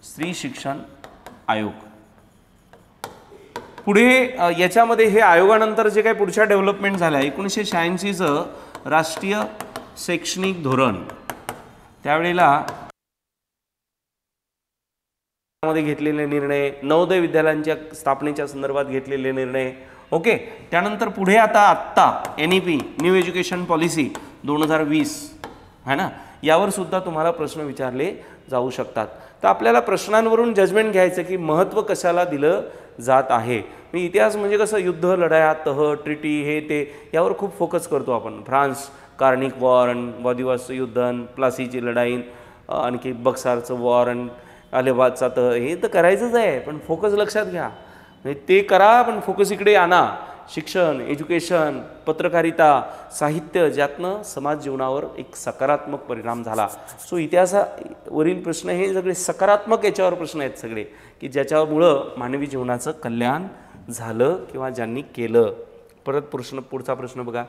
स्त्री शिक्षण आयोग. पुढे याच्यामध्ये हे आयोगानंतर जे काही पुढच्या डेव्हलपमेंट झाल्या, 1986चं राष्ट्रीय शैक्षणिक धोरण, त्यावेळेला मध्ये घेतलेले निर्णय, नवोदय विद्यालयांच्या स्थापनेच्या संदर्भात घेतलेले निर्णय, ओके. त्यानंतर पुढे आत्ता NEP न्यू एज्युकेशन पॉलिसी 2020 है ना, यावर सुद्धा तुम्हाला प्रश्न विचारले जाऊ शकतात. तर आपल्याला प्रश्नांवरून जजमेंट घ्यायचं की महत्त्व कशाला दिलं जात आहे. मी इतिहास म्हणजे कसं युद्ध, लढाया, तह, ट्रिटी, हे ते यावर खूप फोकस करतो आपण. फ्रान्स कार्निक वॉर, वादिवासचं युद्ध, प्लासीची लढाई, आणखी बक्सारचं वॉर, अलिबागचा तह, हे तर करायचंच आहे, पण फोकस लक्षात घ्या. म्हणजे ते करा पण फोकस इकडे आणा. शिक्षण, एज्युकेशन, पत्रकारिता, साहित्य, ज्यातनं समाज जीवनावर एक सकारात्मक परिणाम झाला. सो इतिहासावरील प्रश्न हे सगळे सकारात्मक याच्यावर प्रश्न आहेत सगळे, की ज्याच्यामुळं मानवी जीवनाचं कल्याण झालं किंवा ज्यांनी केलं. पुढचा प्रश्न बघा.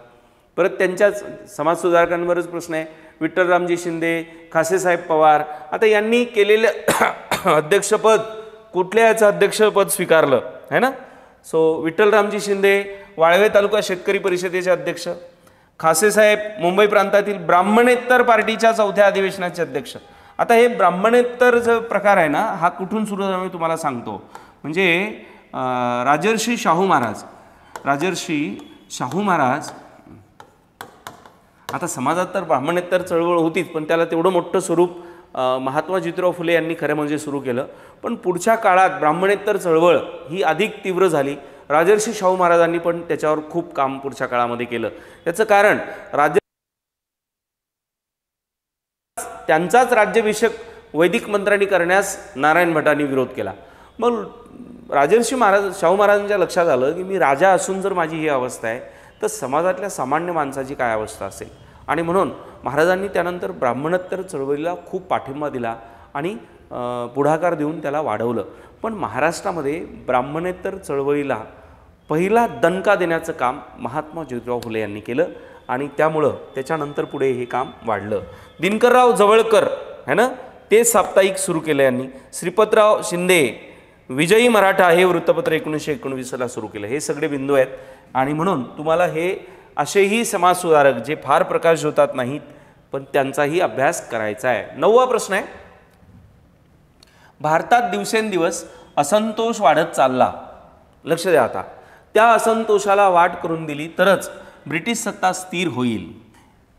परत त्यांच्याच समाजसुधारकांवरच प्रश्न आहे. विठ्ठलरामजी शिंदे, खासेसाहेब पवार, आता यांनी केलेलं अध्यक्षपद, कुठल्या याचं अध्यक्षपद स्वीकारलं है ना. सो विठ्ठलरामजी शिंदे वाळवे तालुका शेतकरी परिषदेचे अध्यक्ष, खासेसाहेब मुंबई प्रांतातील ब्राह्मणेतर पार्टीच्या 4थ्या अधिवेशनाचे अध्यक्ष. आता हे ब्राह्मणेतर जो प्रकार आहे ना, हा कुठून सुरू झाला मी तुम्हाला सांगतो. म्हणजे राजर्षी शाहू महाराज, आता समाजात तर ब्राह्मणेतर चळवळ होतीच, पण त्याला तेवढं मोठं स्वरूप महात्मा ज्योतिराव फुले यांनी खरं म्हणजे सुरू केलं. पण पुढच्या काळात ब्राह्मणेतर चळवळ ही अधिक तीव्र झाली. राजर्षी शाहू महाराजांनी पण त्याच्यावर खूप काम पुढच्या काळामध्ये केलं. त्याचं कारण त्यांचाच राज्याभिषेक वैदिक मंत्रांनी करण्यास नारायण भटांनी विरोध केला. मग राजर्षी शाहू महाराजांच्या लक्षात आलं की मी राजा असून जर माझी ही अवस्था आहे तर समाजातल्या सामान्य माणसाची काय अवस्था असेल. आणि म्हणून महाराजांनी त्यानंतर ब्राह्मणेतर चळवळीला खूप पाठिंबा दिला आणि पुढाकार देऊन त्याला वाढवलं. पण महाराष्ट्रामध्ये ब्राह्मणेतर चळवळीला पहिला दणका देण्याचं काम महात्मा ज्योतिराव फुले यांनी केलं आणि त्यामुळं त्याच्यानंतर पुढे हे काम वाढलं. दिनकरराव जवळकर है ना, ते साप्ताहिक सुरू केलं यांनी. श्रीपतराव शिंदे विजयी मराठा हे वृत्तपत्र 1919ला सुरू केलं. हे सगळे बिंदू आहेत आणि म्हणून तुम्हाला हे असेही समाजसुधारक जे फार प्रकाश होतात नाहीत पण त्यांचाही अभ्यास करायचा आहे. 9वा प्रश्न आहे, भारतात दिवसेंदिवस असंतोष वाढत चालला. लक्ष द्या. आता त्या असंतोषाला वाट करून दिली तरच ब्रिटिश सत्ता स्थिर होईल.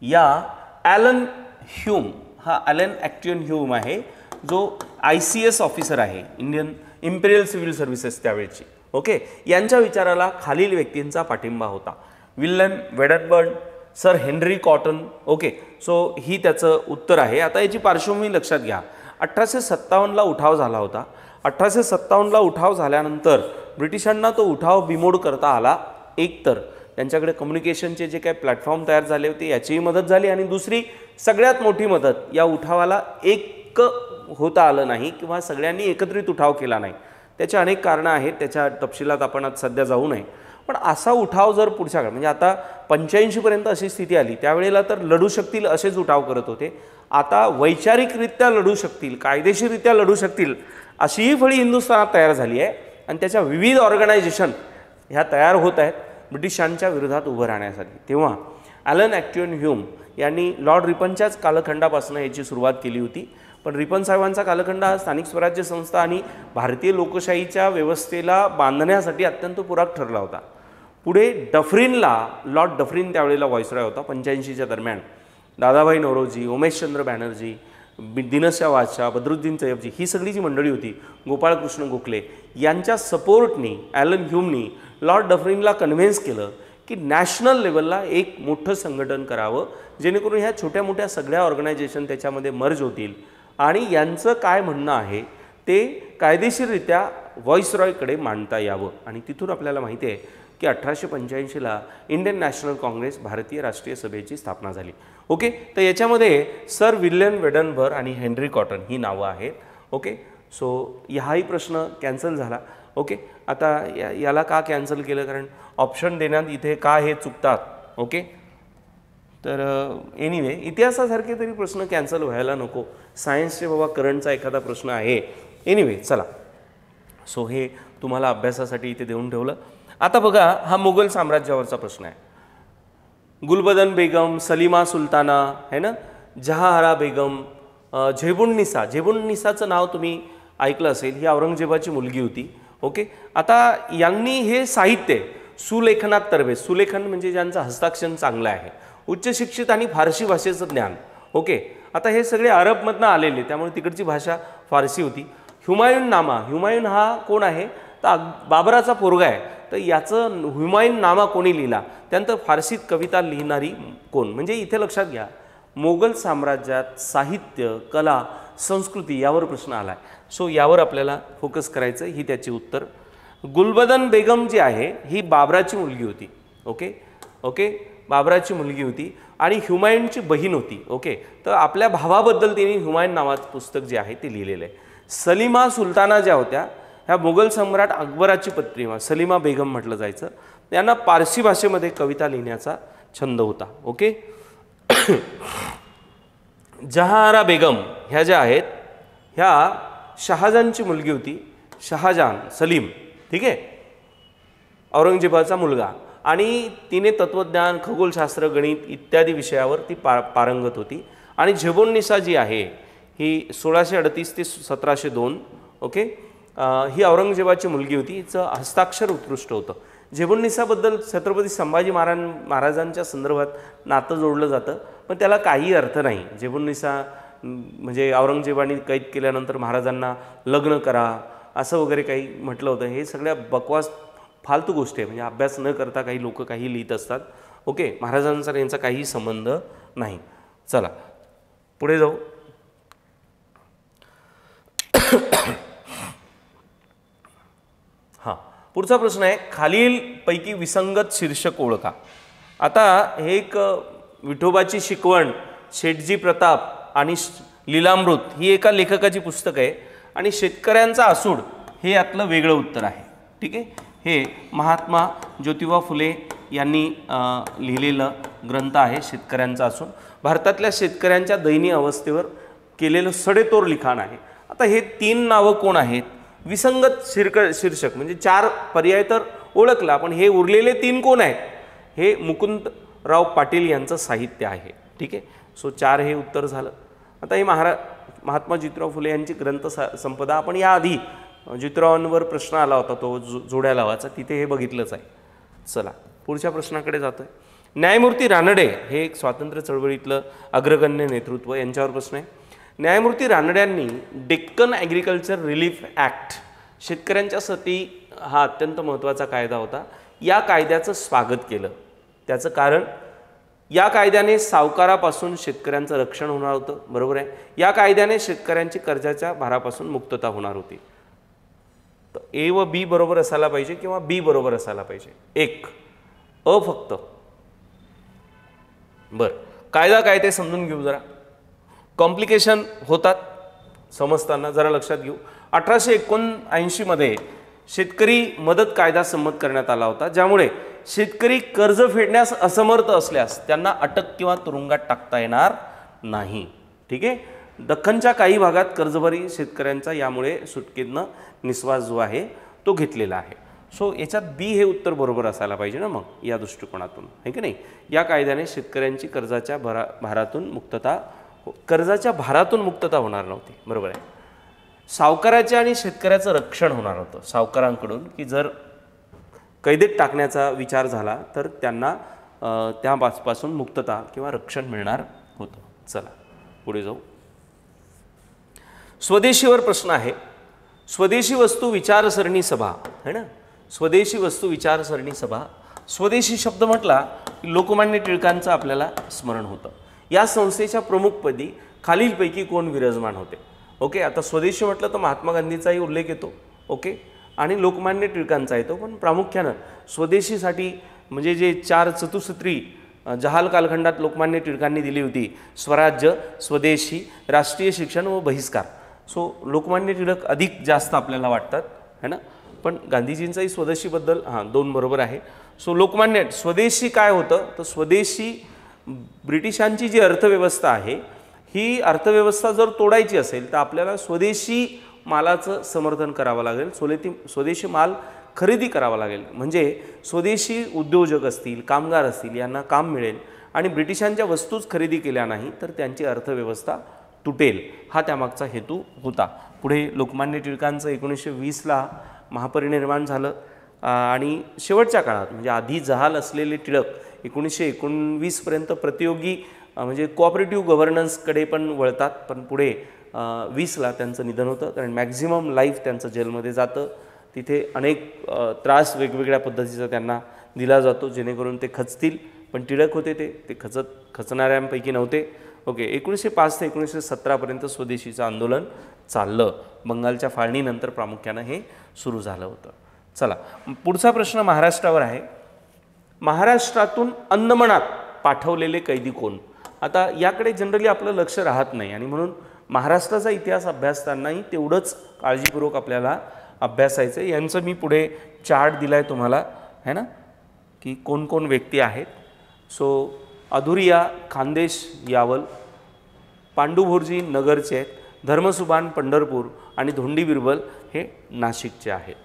या ॲलन ह्यूम, हा ॲलन ॲक्टियन ह्यूम आहे जो ICS ऑफिसर आहे, इंडियन इम्पेरियल सिव्हिल सर्व्हिसेस त्यावेळची, ओके. यांच्या विचाराला खालील व्यक्तींचा पाठिंबा होता. William Wedderburn, Sir Henry Cotton, okay. So ही त्याचं उत्तर आहे. आता याची पार्श्वभूमी लक्षात घ्या. 1857ला उठाव झाला होता. 1857ला उठाव झाल्यानंतर ब्रिटिशांना तो उठाव बिमोड करता आला. एक तर त्यांच्याकडे कम्युनिकेशनचे जे काही प्लॅटफॉर्म तयार झाले होते याचीही मदत झाली आणि दुसरी सगळ्यात मोठी मदत, या उठावाला एक होता आलं नाही किंवा सगळ्यांनी एकत्रित उठाव केला नाही. त्याचे अनेक कारणं आहेत, त्याच्या तपशिलात आपण आज सध्या जाऊ नये. पण असा उठाव जर पुढच्या काळात, म्हणजे आता 85पर्यंत अशी स्थिती आली, त्यावेळेला तर लढू शकतील असेच उठाव करत होते. आता वैचारिकरित्या लढू शकतील, कायदेशीररित्या लढू शकतील अशीही फळी हिंदुस्थानात तयार झाली आहे आणि त्याच्या विविध ऑर्गनायझेशन ह्या तयार होत आहेत ब्रिटिशांच्या विरोधात उभं राहण्यासाठी. तेव्हा ॲलन ॲक्टियन ह्यूम यांनी लॉर्ड रिपनच्याच कालखंडापासून याची सुरुवात केली होती. पण रिपन साहेबांचा कालखंड हा स्थानिक स्वराज्य संस्था आणि भारतीय लोकशाहीच्या व्यवस्थेला बांधण्यासाठी अत्यंत पूरक ठरला होता. पुढे डफरीनला, लॉर्ड डफरीन त्यावेळेला व्हॉइसरॉय होता 85च्या दरम्यान, दादाभाई नौरोजी, उमेशचंद्र बॅनर्जी, दिनशा वाजशा, बद्रुद्दीन तय्यबजी, ही सगळी जी मंडळी होती, गोपाळकृष्ण गोखले यांच्या सपोर्टनी ॲलन ह्यूमनी लॉर्ड डफरीनला कन्व्हिन्स केलं की नॅशनल लेवलला एक मोठं संघटन करावं, जेणेकरून ह्या छोट्या मोठ्या सगळ्या ऑर्गनायझेशन त्याच्यामध्ये मर्ज होतील आणि यांचं काय म्हणणं आहे ते कायदेशीररित्या व्हॉइसरॉयकडे मांडता यावं. आणि तिथून आपल्याला माहिती आहे की 1885ला इंडियन नॅशनल काँग्रेस, भारतीय राष्ट्रीय सभेची स्थापना झाली. ओके, तर याच्यामध्ये सर विल्यम वेडनबर आणि हेनरी कॉटन ही नावं आहेत. ओके, सो हाही प्रश्न कॅन्सल झाला. ओके, आता याला का कॅन्सल केलं, कारण ऑप्शन देण्यात इथे का हे चुकतात. ओके, तर एनिवे इतिहासासारखे तरी प्रश्न कॅन्सल व्हायला नको, सायन्सचे बाबा करंटचा एखादा प्रश्न आहे. एनिवे चला, सो हे तुम्हाला अभ्यासासाठी इथे देऊन ठेवलं. आता बघा, हा मुघल साम्राज्यावरचा प्रश्न आहे. गुलबदन बेगम, सलीमा सुलताना है ना, जहाआरा बेगम, झेबुन्निसा. झेबुन्निसाचं नाव तुम्ही ऐकलं असेल, ही औरंगजेबाची मुलगी होती. ओके, आता यांनी हे साहित्य सुलेखनात तरबेज, सुलेखन म्हणजे ज्यांचं हस्ताक्षर चांगलं आहे, उच्च शिक्षित आणि फारसी भाषेचं ज्ञान. ओके, आता हे सगळे अरबमधनं आलेले, त्यामुळे तिकडची भाषा फारसी होती. हुमायून नामा, हुमायून हा कोण आहे, तर बाबराचा पोरगा आहे, तर याचं हुमायून नामा कोणी लिहिला, त्यानंतर फारसीत कविता लिहिणारी कोण. म्हणजे इथे लक्षात घ्या, मोगल साम्राज्यात साहित्य, कला, संस्कृती यावर प्रश्न आला आहे. सो यावर आपल्याला फोकस करायचं, ही त्याची उत्तर. गुलबदन बेगम जी आहे ही बाबराची मुलगी होती. ओके ओके, बाबराची मुलगी होती आणि हुमायूनची बहीण होती. ओके, तर आपल्या भावाबद्दल तिने हुमायून नावाचं पुस्तक जे आहे ते लिहिलेलं आहे. सलीमा सुलताना ज्या होत्या, ह्या मुघल सम्राट अकबराची पत्नी, सलीमा बेगम म्हटलं जायचं. त्यांना पारसी भाषेमध्ये कविता लिहिण्याचा छंद होता. ओके, जहाआरा बेगम ह्या ज्या आहेत, ह्या शहाजहानची मुलगी होती. शहाजहान सलीम, ठीक आहे, औरंगजेबाचा मुलगा, आणि तिने तत्त्वज्ञान, खगोलशास्त्र, गणित इत्यादी विषयावर ती पारंगत होती. आणि झेबुन्निसा जी आहे ही 1638 ते 1702. ओके, ही औरंगजेबाची मुलगी होती. हिचं हस्ताक्षर उत्कृष्ट होतं. झेबुन्निसाबद्दल छत्रपती संभाजी महाराजांच्या संदर्भात नातं जोडलं जातं, पण त्याला काही अर्थ नाही. झेबुन्निसा म्हणजे औरंगजेबाने कैद केल्यानंतर महाराजांना लग्न करा असं वगैरे काही म्हटलं होतं. हे सगळ्या बकवास फालतू गोष्टी आहे, म्हणजे अभ्यास न करता काही लोक काही लिहित असतात. ओके, महाराजांचा यांचा काही संबंध नाही. चला पुढे जाऊ. हां, पुढचा प्रश्न आहे, खालीलपैकी विसंगत शीर्षक ओळखा. आता हे एक विठोबाची शिकवण, शेठजी प्रताप आणि लीलामृत ही एका लेखकाची पुस्तक आहे, आणि शेतकऱ्यांचा आसूड हे यातलं वेगळं उत्तर आहे. ठीक आहे, हे महात्मा ज्योतिबा फुले यांनी लिहिलेलं ग्रंथ आहे शेतकऱ्यांचा आसूड. भारतातल्या शेतकऱ्यांच्या दयनीय अवस्थेवर केलेलं सडेतोड लिखाण आहे. आता हे 3 नावं कोण आहेत, विसंगत शीर्षक म्हणजे 4 पर्याय तर ओळखला, पण हे उरलेले 3 कोण आहेत, हे मुकुंदराव पाटील यांचं साहित्य आहे. ठीक आहे, सो 4 हे उत्तर झालं. आता हे महात्मा ज्योतिराव फुले यांची ग्रंथ संपदा आपण याआधी ज्योतिरावांवर प्रश्न आला होता तो जोड्या लावाचा, तिथे हे बघितलंच आहे. चला पुढच्या प्रश्नाकडे जातोय. न्यायमूर्ती रानडे हे एक स्वातंत्र्य चळवळीतलं अग्रगण्य नेतृत्व, यांच्यावर प्रश्न आहे. न्यायमूर्ती रानड्यांनी डेक्कन ॲग्रिकल्चर रिलीफ ॲक्ट, शेतकऱ्यांच्यासाठी हा अत्यंत महत्त्वाचा कायदा होता, या कायद्याचं स्वागत केलं. त्याचं कारण, या कायद्याने सावकारापासून शेतकऱ्यांचं रक्षण होणार होतं. बरोबर आहे, या कायद्याने शेतकऱ्यांची कर्जाच्या भारापासून मुक्तता होणार होती. तर ए व बी बरोबर असायला पाहिजे किंवा बी बरोबर असायला पाहिजे. एक अ फक्त. बरं, कायदा काय ते समजून घेऊ जरा, कॉम्प्लिकेशन होतात समजताना जरा लक्षात घेऊ. 1879 मध्ये शेतकरी मदत कायदा संमत करण्यात आला होता, ज्यामुळे शेतकरी कर्ज फेडण्यास असमर्थ असल्यास त्यांना अटक किंवा तुरुंगात टाकता येणार नाही. ठीक आहे, दख्खनच्या काही भागात कर्जभरी शेतकऱ्यांचा यामुळे सुटकेतनं निश्वास जो आहे तो घेतलेला आहे. सो याच्यात बी हे उत्तर बरोबर असायला पाहिजे ना मग, या दृष्टिकोनातून आहे की नाही. या कायद्याने शेतकऱ्यांची कर्जाच्या भारातून मुक्तता होणार नव्हती. बरोबर आहे. सावकाराचे आणि शेतकऱ्याचं रक्षण होणार होतं सावकारांकडून, की जर कैदेत टाकण्याचा विचार झाला तर त्यांना त्यापासून मुक्तता किंवा रक्षण मिळणार होतं. चला पुढे जाऊ. स्वदेशीवर प्रश्न आहे. स्वदेशी वस्तू विचारसरणी सभा है ना, स्वदेशी वस्तू विचारसरणी सभा. स्वदेशी शब्द म्हटला की लोकमान्य टिळकांचं आपल्याला स्मरण होतं. या संस्थेच्या प्रमुखपदी खालीलपैकी कोण विराजमान होते? ओके, आता स्वदेशी म्हटलं तर महात्मा गांधीचाही उल्लेख येतो. ओके, आणि लोकमान्य टिळकांचा येतो, पण प्रामुख्यानं स्वदेशीसाठी म्हणजे जे 4 चतुसूत्री जहाल कालखंडात लोकमान्य टिळकांनी दिली होती, स्वराज्य, स्वदेशी, राष्ट्रीय शिक्षण व बहिष्कार. सो लोकमान्य टिळक अधिक जास्त आपल्याला वाटतात है ना, पण गांधीजींचाही स्वदेशीबद्दल 2 बरोबर आहे. सो लोकमान्य स्वदेशी काय होतं तर स्वदेशी ब्रिटिशांची जी अर्थव्यवस्था आहे ही अर्थव्यवस्था जर तोडायची असेल तर आपल्याला स्वदेशी मालाचं समर्थन करावं लागेल, स्वदेशी माल खरेदी करावा लागेल, म्हणजे स्वदेशी उद्योजक असतील, कामगार असतील यांना काम मिळेल आणि ब्रिटिशांच्या वस्तूच खरेदी केल्या नाही तर त्यांची अर्थव्यवस्था तुटेल, हा त्यामागचा हेतू होता. पुढे लोकमान्य टिळकांचं 1920ला महापरिनिर्वाण झालं आणि शेवटच्या काळात म्हणजे आधी जहाल असलेले टिळक 1919पर्यंत प्रतियोगी म्हणजे कोऑपरेटिव्ह गव्हर्नन्सकडे पण वळतात, पण पुढे 20ला त्यांचं निधन होतं, कारण मॅक्झिमम लाईफ त्यांचं जेलमध्ये जातं. तिथे अनेक त्रास वेगवेगळ्या पद्धतीचा त्यांना दिला जातो जेणेकरून ते खचतील, पण टिळक होते ते खचणाऱ्यांपैकी नव्हते. ओके, 1905 ते 1917पर्यंत स्वदेशीचं आंदोलन चाललं. बंगालच्या फाळणीनंतर प्रामुख्यानं हे सुरू झालं होतं. चला पुढचा प्रश्न महाराष्ट्रावर आहे. महाराष्ट्रातून अंदमानात पाठवलेले कैदी कोण? आता याकडे जनरली आपलं लक्ष राहत नाही आणि म्हणून महाराष्ट्राचा इतिहास अभ्यासतानाही तेवढंच काळजीपूर्वक आपल्याला अभ्यासायचं. यांचं मी पुढे चार्ट दिला आहे तुम्हाला है ना, की कोण कोण व्यक्ती आहेत. सो अधुरिया खानदेश यावल, पांडुभुर्जी नगरचे आहेत, धर्मसुभान पंढरपूर आणि धोंडी बिरबल हे नाशिकचे आहेत.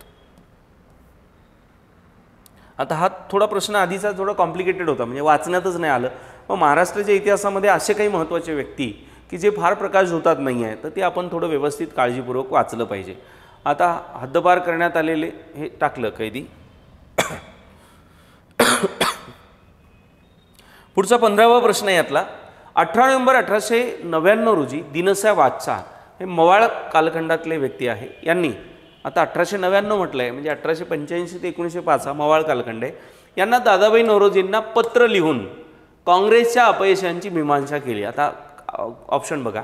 आता हा थोडा प्रश्न आधीचा थोडा कॉम्प्लिकेटेड होता, म्हणजे वाचण्यातच नाही आलं. मग महाराष्ट्राच्या इतिहासामध्ये असे काही महत्त्वाचे व्यक्ती की जे फार प्रकाश होतात नाही आहे तर ते आपण थोडं व्यवस्थित काळजीपूर्वक वाचलं पाहिजे. आता हद्दपार करण्यात आलेले हे टाकलं कैदी. पुढचा 15वा प्रश्न आहे यातला. 18 नोव्हेंबर 1899 रोजी दिनसा वाचा हे मवाळ कालखंडातले व्यक्ती आहे. यांनी आता 1899 म्हटलं आहे म्हणजे 1885 ते 1905 हा मवाळ कालखंड आहे. यांना दादाभाई नौरोजींना पत्र लिहून काँग्रेसच्या अपयशांची मीमांसा केली. आता ऑप्शन बघा.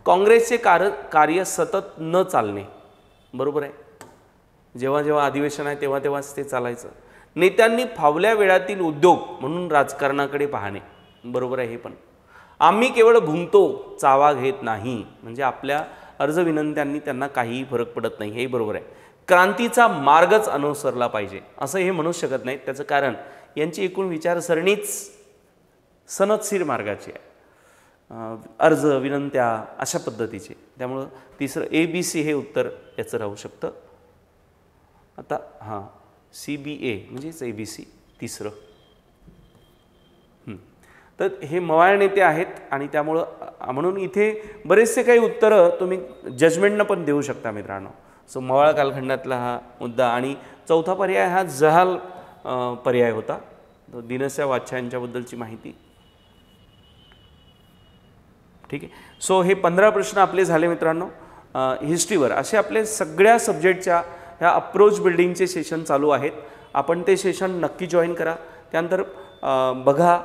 काँग्रेसचे कार्य सतत न चालणे, बरोबर आहे, जेव्हा जेव्हा अधिवेशन आहे तेव्हा तेव्हाच ते चालायचं. नेत्यांनी फावल्या वेळातील उद्योग म्हणून राजकारणाकडे पाहणे, बरोबर आहे हे पण. आम्ही केवळ भुंकतो चावा घेत नाही, म्हणजे आपल्या अर्ज विनंत्यांनी त्यांना काहीही फरक पडत नाही, हेही बरोबर आहे. क्रांतीचा मार्गच अनुसरला पाहिजे असं हे म्हणू शकत नाहीत. त्याचं कारण यांची एकूण विचारसरणीच सनदशीर मार्गाची आहे, अर्ज विनंत्या अशा पद्धतीचे. त्यामुळं तिसरं ABC हे उत्तर याचं राहू शकतं. आता CBA म्हणजेच ABC तिसरं. तर हे मवाळ नेते आहेत आणि त्यामुळं म्हणून इथे बरेचसे काही उत्तरं तुम्ही जजमेंटनं पण देऊ शकता मित्रांनो. सो मवाळ कालखंडातला हा मुद्दा. आणि चौथा पर्याय हा जहाल पर्याय होता, दिनसा वाचा यांच्याबद्दलची माहिती. ठीक आहे. सो हे 15 प्रश्न आपले झाले मित्रांनो हिस्ट्रीवर. असे आपले सगळ्या सब्जेक्टच्या ह्या अप्रोच बिल्डिंगचे सेशन चालू आहेत. आपण ते सेशन नक्की जॉईन करा. त्यानंतर बघा,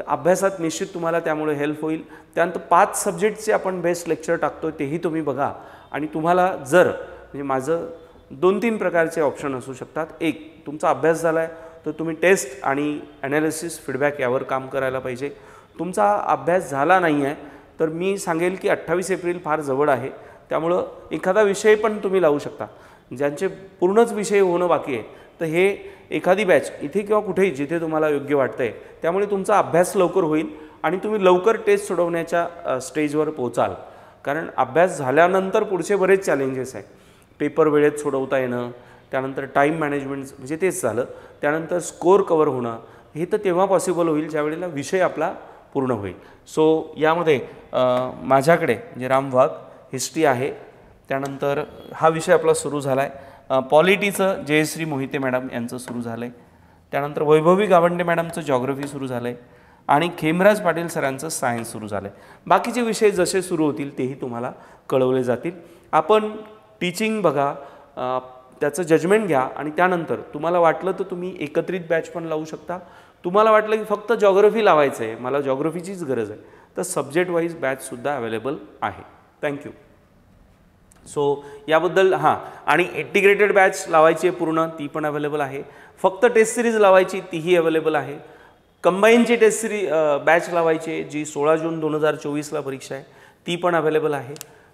अभ्यासात निश्चित तुम्हाला त्यामुळे हेल्प होईल. त्यानंतर 5 सब्जेक्टचे आपण बेस्ट लेक्चर टाकतो तेही तुम्ही बघा. आणि तुम्हाला जर म्हणजे माझं 2-3 प्रकारचे ऑप्शन असू शकतात. एक, तुमचा अभ्यास झाला आहे तर तुम्ही टेस्ट आणि ॲनालिसिस फीडबॅक यावर काम करायला पाहिजे. तुमचा अभ्यास झाला नाही आहे तर मी सांगेल की 28 एप्रिल फार जवळ आहे, त्यामुळं एखादा विषय पण तुम्ही लावू शकता. ज्यांचे पूर्णच विषय होणं बाकी आहे तर हे एखादी बॅच इथे किंवा कुठेही जिथे तुम्हाला योग्य वाटतं आहे, त्यामुळे तुमचा अभ्यास लवकर होईल आणि तुम्ही लवकर टेस्ट सोडवण्याच्या स्टेजवर पोचाल. कारण अभ्यास झाल्यानंतर पुढचे बरेच चॅलेंजेस आहे. पेपर वेळेत सोडवता येणं, त्यानंतर टाईम मॅनेजमेंट म्हणजे तेच झालं, त्यानंतर स्कोअर कवर होणं, हे तर तेव्हा पॉसिबल होईल ज्या वेळेला विषय आपला पूर्ण होईल. सो यामध्ये माझ्याकडे म्हणजे राम वाघ हिस्ट्री आहे, त्यानंतर हा विषय आपला सुरू झाला आहे. पॉलिटीचं जयश्री मोहिते मॅडम यांचं सुरू झालं आहे. त्यानंतर वैभवी गावंडे मॅडमचं जॉग्रफी सुरू झालं आहे आणि खेमराज पाटील सरांचं सायन्स सुरू झालं आहे. बाकीचे विषय जसे सुरू होतील तेही तुम्हाला कळवले जातील. आपण टीचिंग बघा, त्याचं जजमेंट घ्या आणि त्यानंतर तुम्हाला वाटलं तर तुम्ही एकत्रित बॅच पण लावू शकता. तुम्हाला वाटलं की फक्त जॉग्रफी लावायचं आहे, मला जॉग्रफीचीच गरज आहे, तर सब्जेक्ट वाईज बॅचसुद्धा अवेलेबल आहे. थँक्यू. सो याबद्दल आणि इंटिग्रेटेड बॅच लावायची आहे पूर्ण, ती पण अवेलेबल आहे. फक्त टेस्ट सिरीज लावायची तीही अवेलेबल आहे. कंबाईनची टेस्ट बॅच लावायची जी 16 जून 2024ला परीक्षा आहे ती पण अवेलेबल आहे.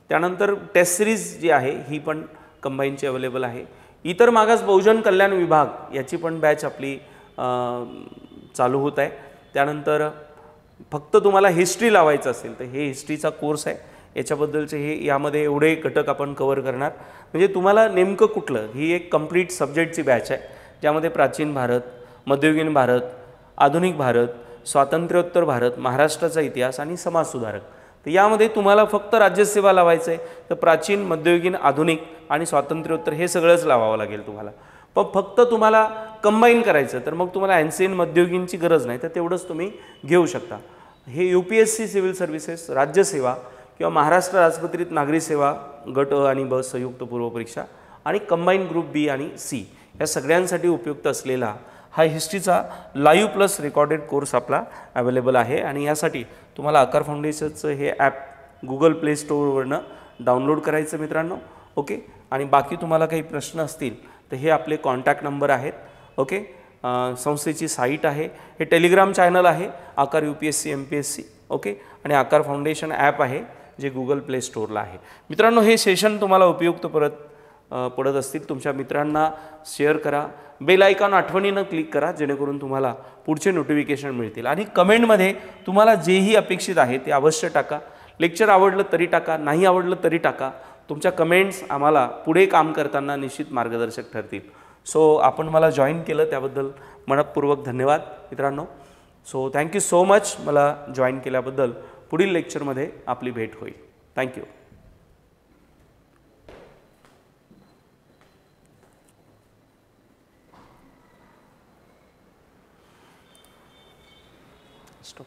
त्यानंतर टेस्ट सिरीज जी आहे ही पण कंबाईनची अवेलेबल आहे. इतर मागास बहुजन कल्याण विभाग याची पण बॅच आपली चालू होत आहे. त्यानंतर फक्त तुम्हाला हिस्ट्री लावायचं असेल तर हे हिस्ट्रीचा कोर्स आहे. याच्याबद्दलचे यामध्ये एवढे घटक आपण कव्हर करणार, म्हणजे तुम्हाला नेमकं कुठलं, ही एक कंप्लीट सब्जेक्टची बॅच आहे ज्यामध्ये प्राचीन भारत, मध्ययुगीन भारत, आधुनिक भारत, स्वातंत्र्योत्तर भारत, महाराष्ट्राचा इतिहास आणि समाजसुधारक. तर यामध्ये तुम्हाला फक्त राज्यसेवा लावायचं आहे तर प्राचीन, मध्ययुगीन, आधुनिक आणि स्वातंत्र्योत्तर हे सगळंच लावावं लागेल तुम्हाला. पण फक्त तुम्हाला कंबाईन करायचं तर मग तुम्हाला एनसीएन मध्ययुगीनची गरज नाही, तर तेवढंच तुम्ही घेऊ शकता. हे UPSC सिव्हिल सर्व्हिसेस, राज्यसेवा किंवा महाराष्ट्र राजपत्रित नागरी सेवा गट अ आणि ब संयुक्त पूर्व परीक्षा आणि कंबाईन ग्रुप B आणि C या सगळ्यांसाठी उपयुक्त असलेला हा हिस्ट्रीचा लाईव्ह प्लस रेकॉर्डेड कोर्स आपला अवेलेबल आहे. आणि यासाठी तुम्हाला आकार फाउंडेशनचं हे ॲप गुगल प्ले स्टोअरवरनं डाउनलोड करायचं मित्रांनो. ओके. आणि बाकी तुम्हाला काही प्रश्न असतील तर हे आपले कॉन्टॅक्ट नंबर आहेत. ओके. संस्थेची साईट आहे, हे टेलिग्राम चॅनल आहे आकार UPSC MPSC. ओके. आणि आकार फाउंडेशन ॲप आहे जे गुगल प्ले स्टोअरला आहे. मित्रांनो, हे सेशन तुम्हाला उपयुक्त पडत असतील तुमच्या मित्रांना शेअर करा. बेल आयकॉन आठवणीनं क्लिक करा जेणेकरून तुम्हाला पुढचे नोटिफिकेशन मिळतील. आणि कमेंटमध्ये तुम्हाला जेही अपेक्षित आहे ते अवश्य टाका. लेक्चर आवडलं तरी टाका, नाही आवडलं तरी टाका. तुमच्या कमेंट्स आम्हाला पुढे काम करताना निश्चित मार्गदर्शक ठरतील. सो आपण मला जॉईन केलं त्याबद्दल मनपूर्वक धन्यवाद मित्रांनो. सो थँक्यू सो मच मला जॉईन केल्याबद्दल. पुढील लेक्चरमध्ये आपली भेट होईल. थँक्यू. स्टॉप.